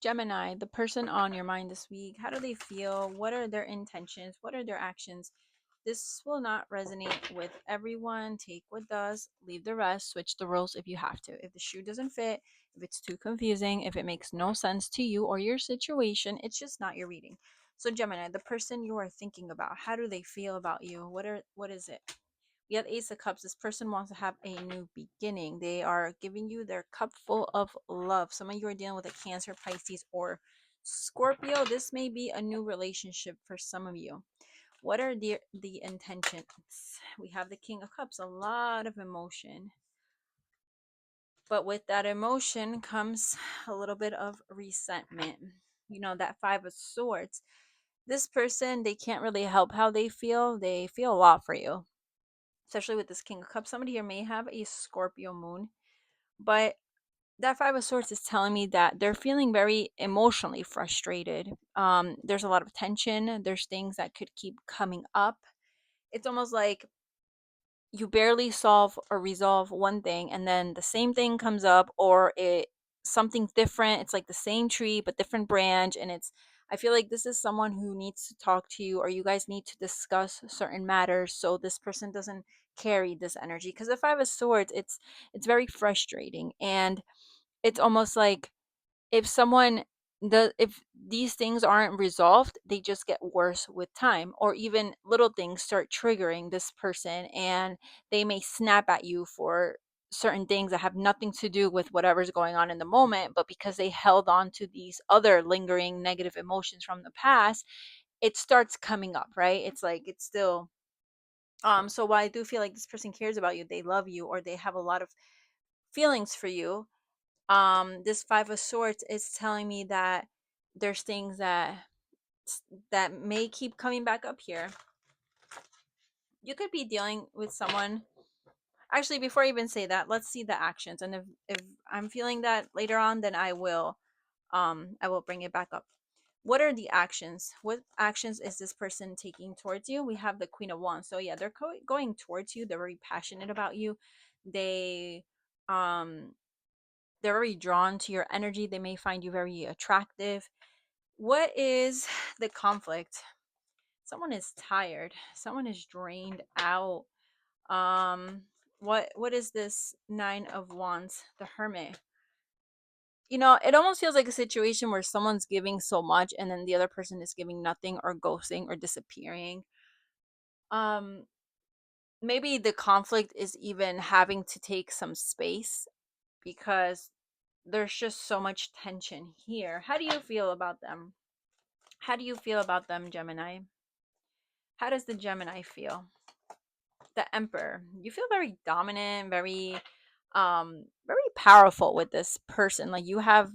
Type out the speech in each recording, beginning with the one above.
Gemini, the person on your mind this week, how do they feel? What are their intentions? What are their actions? This will not resonate with everyone. Take what does, leave the rest, switch the roles if you have to. If the shoe doesn't fit, if it's too confusing, if it makes no sense to you or your situation, it's just not your reading. So Gemini, the person you are thinking about, how do they feel about you? What is it? We have Ace of Cups. This person wants to have a new beginning. They are giving you their cup full of love. Some of you are dealing with a Cancer, Pisces, or Scorpio. This may be a new relationship for some of you. What are the intentions? We have the King of Cups, a lot of emotion. But with that emotion comes a little bit of resentment. You know, that Five of Swords. This person, they can't really help how they feel. They feel a lot for you, especially with this King of Cups. Somebody here may have a Scorpio moon, but that Five of Swords is telling me that they're feeling very emotionally frustrated. There's a lot of tension. There's things that could keep coming up. It's almost like you barely solve or resolve one thing and then the same thing comes up, or it something different. It's like the same tree but different branch, and it's I feel like this is someone who needs to talk to you, or you guys need to discuss certain matters so this person doesn't carry this energy, because the Five of Swords, it's very frustrating, and it's almost like if someone if these things aren't resolved, they just get worse with time, or even little things start triggering this person and they may snap at you for certain things that have nothing to do with whatever's going on in the moment, but because they held on to these other lingering negative emotions from the past, it starts coming up, right? It's like it's still so while I do feel like this person cares about you, they love you, or they have a lot of feelings for you, this Five of Swords is telling me that there's things that may keep coming back up here. You could be dealing with someone. Actually, before I even say that, let's see the actions, and if I'm feeling that later on, then I will bring it back up. What are the actions? What actions is this person taking towards you? We have the Queen of Wands. So yeah, they're going towards you. They're very passionate about you. They um they're very drawn to your energy. They may find you very attractive. What is the conflict? Someone is tired. Someone is drained out. Um, what is this Nine of Wands? The Hermit. You know, it almost feels like a situation where someone's giving so much and then the other person is giving nothing, or ghosting, or disappearing. Um, Maybe the conflict is even having to take some space because there's just so much tension here. How do you feel about them? How do you feel about them, Gemini? How does the Gemini feel? The Emperor. You feel very dominant, very powerful with this person. Like you have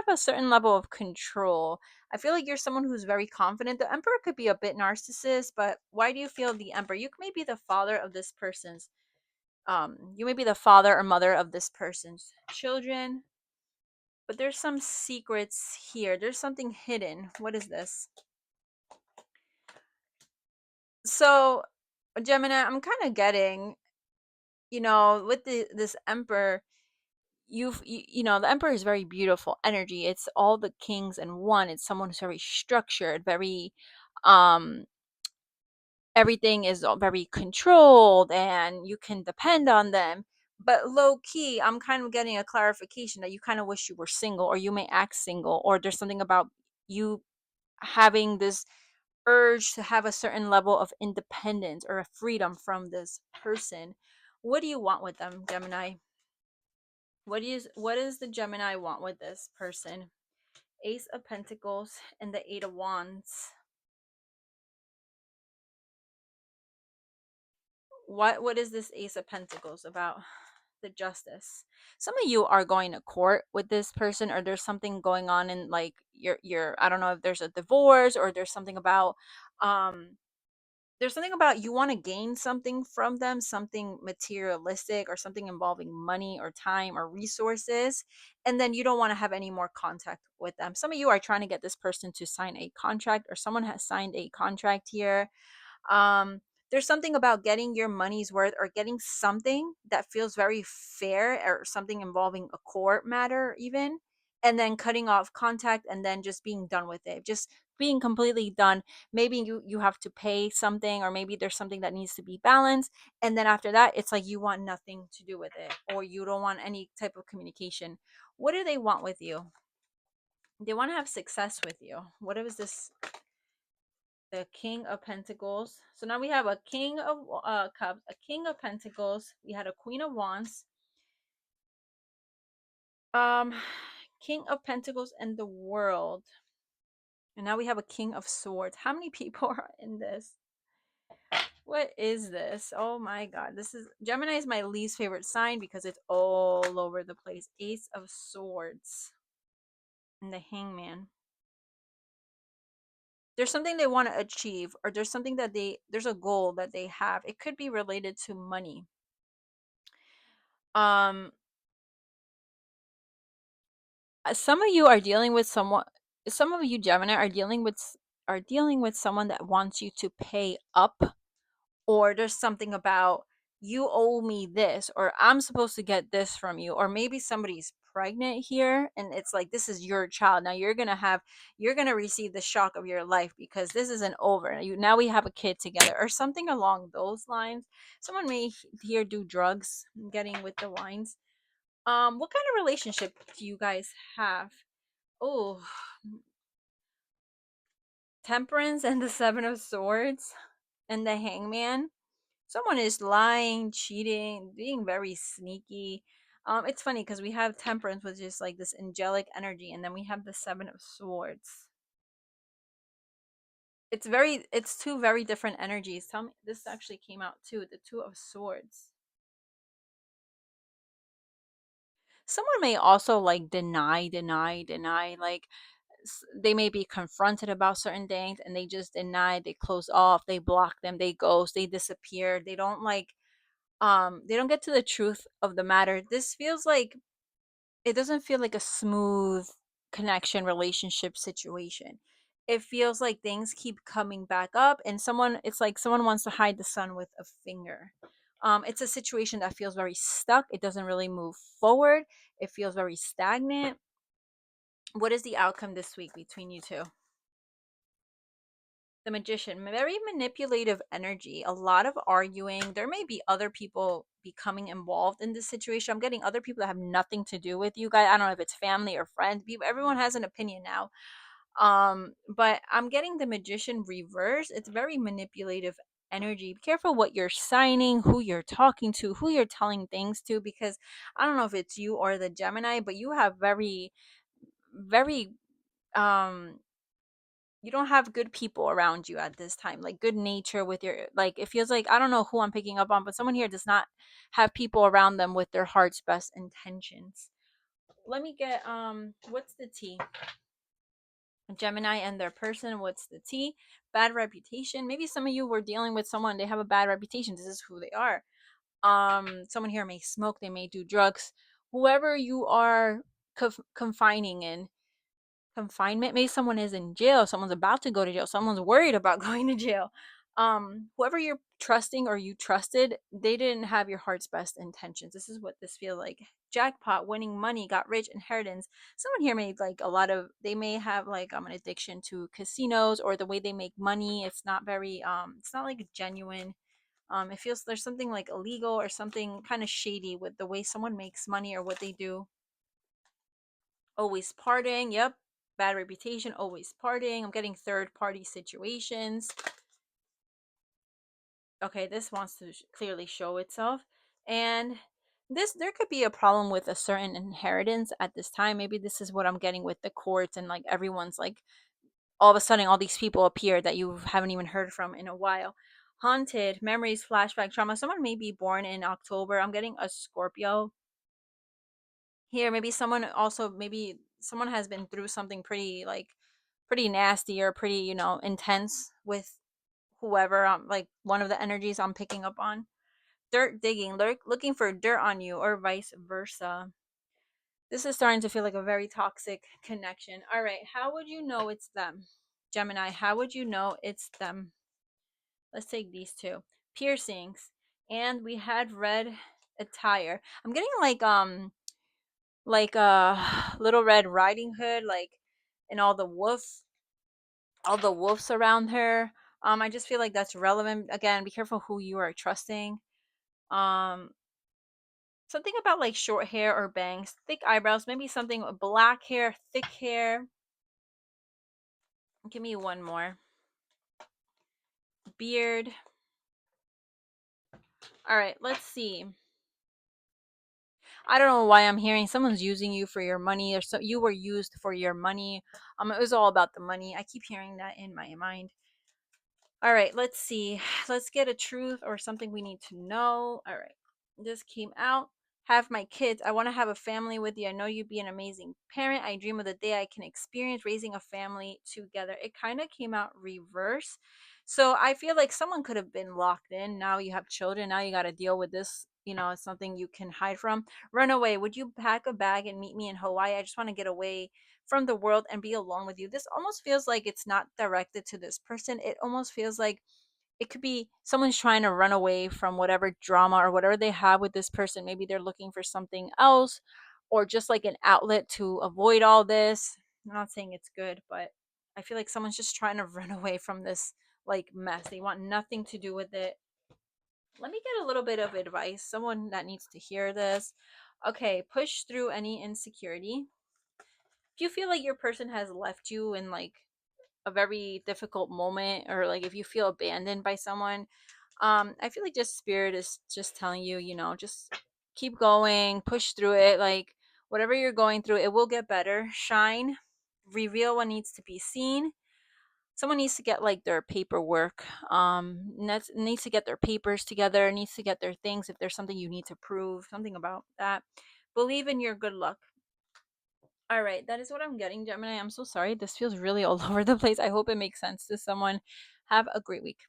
a certain level of control. I feel like you're someone who's very confident. The Emperor could be a bit narcissist, but why do you feel the Emperor? You may be the father of this person's you may be the father or mother of this person's children, but there's some secrets here. There's something hidden. What is this? So, Gemini, I'm kind of getting, with this Emperor, the Emperor is very beautiful energy. It's all the kings in one. It's someone who's very structured, very, um, everything is all very controlled, and you can depend on them. But low key, I'm kind of getting a clarification that you kind of wish you were single, or you may act single, or there's something about you having this urge to have a certain level of independence or a freedom from this person. What do you want with them, Gemini? What does the Gemini want with this person? Ace of Pentacles and the Eight of Wands. What is this Ace of Pentacles about? The Justice. Some of you are going to court with this person, or there's something going on in like your I don't know if there's a divorce, or um there's something about you want to gain something from them, something materialistic or something involving money or time or resources, and then you don't want to have any more contact with them. Some of you are trying to get this person to sign a contract, or someone has signed a contract here. um there's something about getting your money's worth, or getting something that feels very fair, or something involving a court matter even, and then cutting off contact and then just being done with it, just being completely done. Maybe you have to pay something, or maybe there's something that needs to be balanced, and then after that it's like you want nothing to do with it, or you don't want any type of communication. What do they want with you? They want to have success with you. What is this? The King of Pentacles. So now we have a King of Cups, a King of Pentacles. We had a Queen of Wands, um, King of Pentacles, and the World. And now we have a King of Swords. How many people are in this? What is this? Oh my God. This is Gemini is my least favorite sign because it's all over the place. Ace of Swords and the Hangman. There's something they want to achieve, or there's something that there's a goal that they have. It could be related to money. Um some of you are dealing with someone, some of you Gemini are dealing with someone that wants you to pay up, or there's something about you owe me this, or I'm supposed to get this from you, or maybe somebody's pregnant here and it's like this is your child. Now you're going to receive the shock of your life because this isn't over. Now we have a kid together, or something along those lines. Someone may here do drugs. I'm getting with the lines. What kind of relationship do you guys have? Oh, Temperance and the Seven of Swords and the Hangman. Someone is lying, cheating, being very sneaky. It's funny because we have Temperance, which is like this angelic energy, and then we have the Seven of Swords. It's two very different energies. Tell me, this actually came out too. The Two of Swords. Someone may also like deny. Like they may be confronted about certain things and they just deny, they close off, they block them, they ghost, they disappear, they don't get to the truth of the matter. This feels like it doesn't feel like a smooth connection relationship situation. It feels like things keep coming back up, and someone it's like someone wants to hide the sun with a finger. It's a situation that feels very stuck. It doesn't really move forward. It feels very stagnant. What is the outcome this week between you two? The Magician, very manipulative energy, a lot of arguing. There may be other people becoming involved in this situation. I'm getting other people that have nothing to do with you guys. I don't know if it's family or friends. Everyone has an opinion now. But I'm getting the Magician reverse. It's very manipulative energy. Be careful what you're signing, who you're talking to, who you're telling things to, because I don't know if it's you or the Gemini, but you have very um you don't have good people around you at this time, like good nature with your, like it feels like, I don't know who I'm picking up on, but someone here does not have people around them with their heart's best intentions. Let me get what's the T? Gemini and their person, what's the T? Bad reputation. Maybe some of you were dealing with someone, they have a bad reputation, this is who they are. Someone here may smoke, they may do drugs. Whoever you are confining in confinement, maybe someone is in jail, someone's about to go to jail, someone's worried about going to jail. Whoever you're trusting or you trusted, they didn't have your heart's best intentions. This is what this feels like. Jackpot, winning money, got rich, inheritance. Someone here made like a lot of, they may have like an addiction to casinos, or the way they make money, it's not very it's not like genuine. It feels there's something like illegal or something kind of shady with the way someone makes money or what they do. Always partying. Yep. Bad reputation. Always partying. I'm getting third party situations. Okay, this wants to clearly show itself. And there could be a problem with a certain inheritance at this time. Maybe this is what I'm getting with the courts, and like everyone's like all of a sudden all these people appear that you haven't even heard from in a while. Haunted, memories, flashback, trauma. Someone may be born in October. I'm getting a Scorpio here. Maybe someone also, maybe someone has been through something pretty like pretty nasty or pretty, intense with whoever, like one of the energies I'm picking up on. Dirt digging, looking for dirt on you, or vice versa. This is starting to feel like a very toxic connection. All right, how would you know it's them? Gemini, how would you know it's them? Let's take these two. Piercings, and we had red attire. I'm getting like like Little Red Riding Hood, like, and all the wolves around her. I just feel like that's relevant. Again, be careful who you are trusting. Um, Something about like short hair or bangs, thick eyebrows, maybe something with black hair, thick hair. Give me one more. Beard. All right, let's see. I don't know why I'm hearing someone's using you for your money, or so you were used for your money. It was all about the money. I keep hearing that in my mind. All right, let's see. Let's get a truth or something we need to know. All right, this came out. Have my kids. I want to have a family with you. I know you'd be an amazing parent. I dream of the day I can experience raising a family together. It kind of came out reverse. So I feel like someone could have been locked in. Now you have children. Now you got to deal with this. It's something you can hide from. Run away. Would you pack a bag and meet me in Hawaii? I just want to get away from the world and be alone with you. This almost feels like it's not directed to this person. It almost feels like it could be someone's trying to run away from whatever drama or whatever they have with this person. Maybe they're looking for something else, or just like an outlet to avoid all this. I'm not saying it's good, but I feel like someone's just trying to run away from this like mess. They want nothing to do with it. Let me get a little bit of advice. Someone that needs to hear this. Okay, push through any insecurity. If you feel like your person has left you in like a very difficult moment, or like if you feel abandoned by someone, I feel like just spirit is just telling you, just keep going, push through it. Like whatever you're going through, it will get better. Shine, reveal what needs to be seen. Someone needs to get like their paperwork, needs to get their papers together, needs to get their things. If there's something you need to prove, something about that, believe in your good luck. All right, that is what I'm getting, Gemini. I'm so sorry. This feels really all over the place. I hope it makes sense to someone. Have a great week.